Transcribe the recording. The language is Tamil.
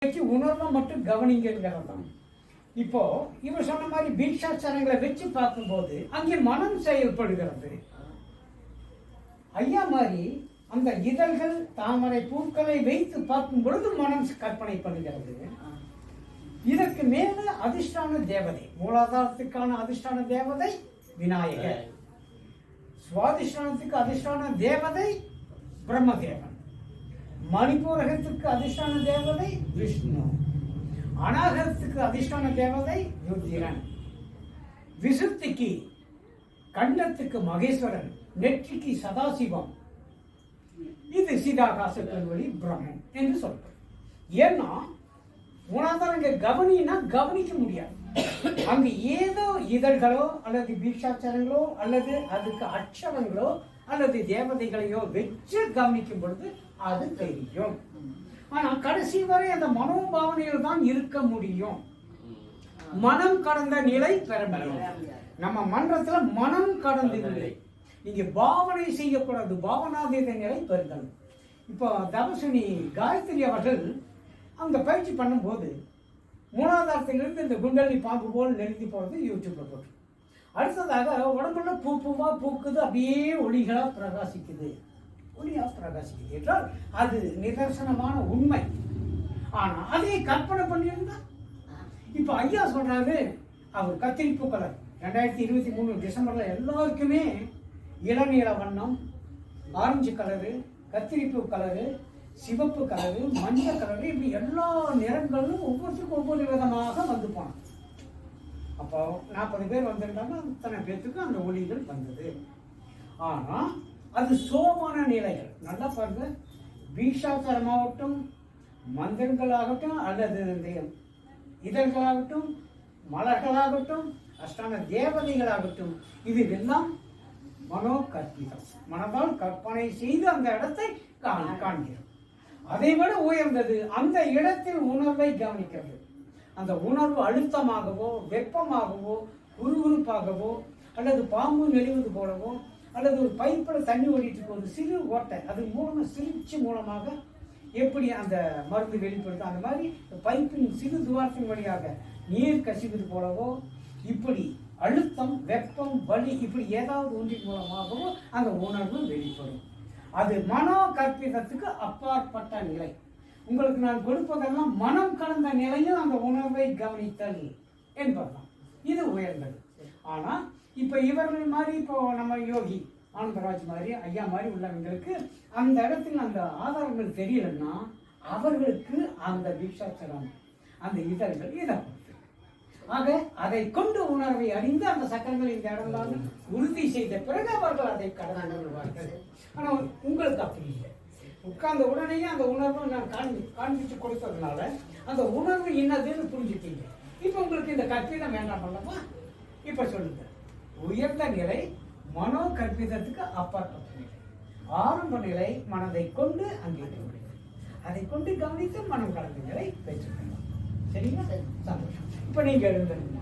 உணர்வை மட்டும் கவனிங்கிறதான். இப்போ இவர் சொன்ன மாதிரி பீட்சாச்சாரங்களை வச்சு பார்க்கும்போது அங்கே மனம் செயல்படுகிறது. ஐயா மாதிரி அந்த இதழ்கள் தாமரை பூக்களை வைத்து பார்க்கும் பொழுது மனம் கற்பனை பண்ணுகிறது. இதற்கு மேல அதிர்ஷ்டான தேவதை, மூலாதாரத்துக்கான அதிர்ஷ்டான தேவதை விநாயகர், சுவாதிஷ்டானத்துக்கு அதிர்ஷ்டான தேவதை பிரம்மதேவன், மணிப்பூரகத்துக்கு அதிர்ஷ்டான தேவதை விஷ்ணு, அநாகரத்துக்கு அதிர்ஷ்டான தேவதை ருத்திரன், விசுத்திக்கு கண்டத்துக்கு மகேஸ்வரன், நெற்றிக்கு சதாசிவம், இது சிதாகாச கல்வழி பிரம்மன் என்று சொல்றோம். ஏன்னா மூணாதாரங்க கவனினா கவனிக்க முடியாது. அங்க ஏதோ இதழ்களோ அல்லது பீட்சாச்சாரங்களோ அல்லது அதுக்கு அக்ஷரங்களோ அல்லது தேவதைகளையோ வச்சு கவனிக்கும் பொழுது அது தெரியும். ஆனா கடைசி வரை அந்த மனோபாவனையில் தான் இருக்க முடியும். மனம் கடந்த நிலை பெற முடியும். நம்ம மன்றத்துல மனம் கடந்த நிலை, நீங்க பாவனை செய்யக்கூடாது, பாவனாதீத நிலை பெறுதல். இப்போ தபசுனி காயத்ரி அவர்கள் அந்த பயிற்சி பண்ணும்போது மூலாதாரத்திலிருந்து இந்த குண்டலி பாம்பு போல் நெருங்கி போகிறது யூடியூப்ல போட்டு, அடுத்ததாக உடம்புல பூ பூவா பூக்குது, அப்படியே ஒளிகளா பிரகாசிக்குது, ஒளியா பிரகாசிக்குது என்றால் அது நிதர்சனமான உண்மை. ஆனா அதே கற்பனை பண்ணியிருந்தா, இப்ப ஐயா சொல்றாரு அவர் கத்திரிப்பு கலர் 2023 டிசம்பர்ல எல்லாருக்குமே இளநீல வண்ணம், ஆரஞ்சு கலரு, கத்திரிப்பு கலரு, சிவப்பு கலரு, மஞ்சள் கலரு, இப்படி எல்லா நிறங்களும் ஒவ்வொருத்தருக்கும் ஒவ்வொரு விதமாக வந்து போனோம். அப்போ 40 பேர் வந்திருந்தாங்க, அத்தனை பேர்த்துக்கு அந்த ஒளிகள் வந்தது. ஆனா அது சோமான நிலைகள். நல்லா பாருங்க, பீஷாச்சாரமாகட்டும், மந்திரங்களாகட்டும், அல்லது இதழ்களாகட்டும், மலர்களாகட்டும், அஷ்டான தேவதைகளாகட்டும், இது எல்லாம் மனோ கற்பிதம். மனதால் கற்பனை செய்து அந்த இடத்தை காண்கிறோம். அதை விட உயர்ந்தது அந்த இடத்தில் உணர்வை கவனிக்கிறது. அந்த உணர்வு அழுத்தமாகவோ வெப்பமாகவோ உருவுறுப்பாகவோ அல்லது பாம்பு நெளிவது போலவோ அல்லது ஒரு பைப்பில் தண்ணி ஓடிட்டு ஒரு சிறு ஓட்டை அது மூலமாக சிரிச்சு மூலமாக எப்படி அந்த மருந்து வெளிப்படுது, அந்த மாதிரி பைப்பின் சிறு துவாரத்தின் வழியாக நீர் கசிவது போலவோ இப்படி அழுத்தம் வெப்பம் வலி இப்படி ஏதாவது ஒன்றின் மூலமாகவோ அந்த உணர்வு வெளிப்படும். அது மனோ கற்பிதத்துக்கு அப்பாற்பட்ட நிலை. உங்களுக்கு நான் கொடுப்பதெல்லாம் மனம் கடந்த நிலையில் அந்த உணர்வை கவனித்தல் என்பதுதான். இது உயர்ந்தது. ஆனா இப்ப இவர்கள் மாதிரி இப்போ நம்ம யோகி ஆனந்தராஜ் மாதிரி ஐயா மாதிரி உள்ளவங்களுக்கு அந்த இடத்துல அந்த ஆதாரங்கள் தெரியலன்னா அவர்களுக்கு அந்த தீட்சாச்சரம் அந்த இதழ்கள் இதை ஆக அதை கொண்டு உணர்வை அறிந்து அந்த சக்கரங்கள் இந்த இடம்லாம் உறுதி செய்த பிறகு அவர்கள் அதை கடந்து வருவார்கள். ஆனால் உங்களுக்கு அப்படி இல்லை. உட்கார்ந்த உடனேயே அந்த உணர்வை நான் காண்பிச்சு கொடுத்ததுனால அந்த உணர்வு என்னதுன்னு புரிஞ்சுட்டீங்க. இப்போ உங்களுக்கு இந்த கற்பிதம் வேண்டாம் அல்லவா? இப்போ சொல்லுங்க, உயர்ந்த நிலை மனோ கற்பிதத்துக்கு அப்பாற்பட்ட நிலை, ஆரம்ப நிலை மனதை கொண்டு அங்கே அதை கொண்டு கவனித்து மனம் கலந்த நிலை பெற்றுக்கணும். சரிங்களா? சந்தோஷம். இப்போ நீங்க எழுதுங்க.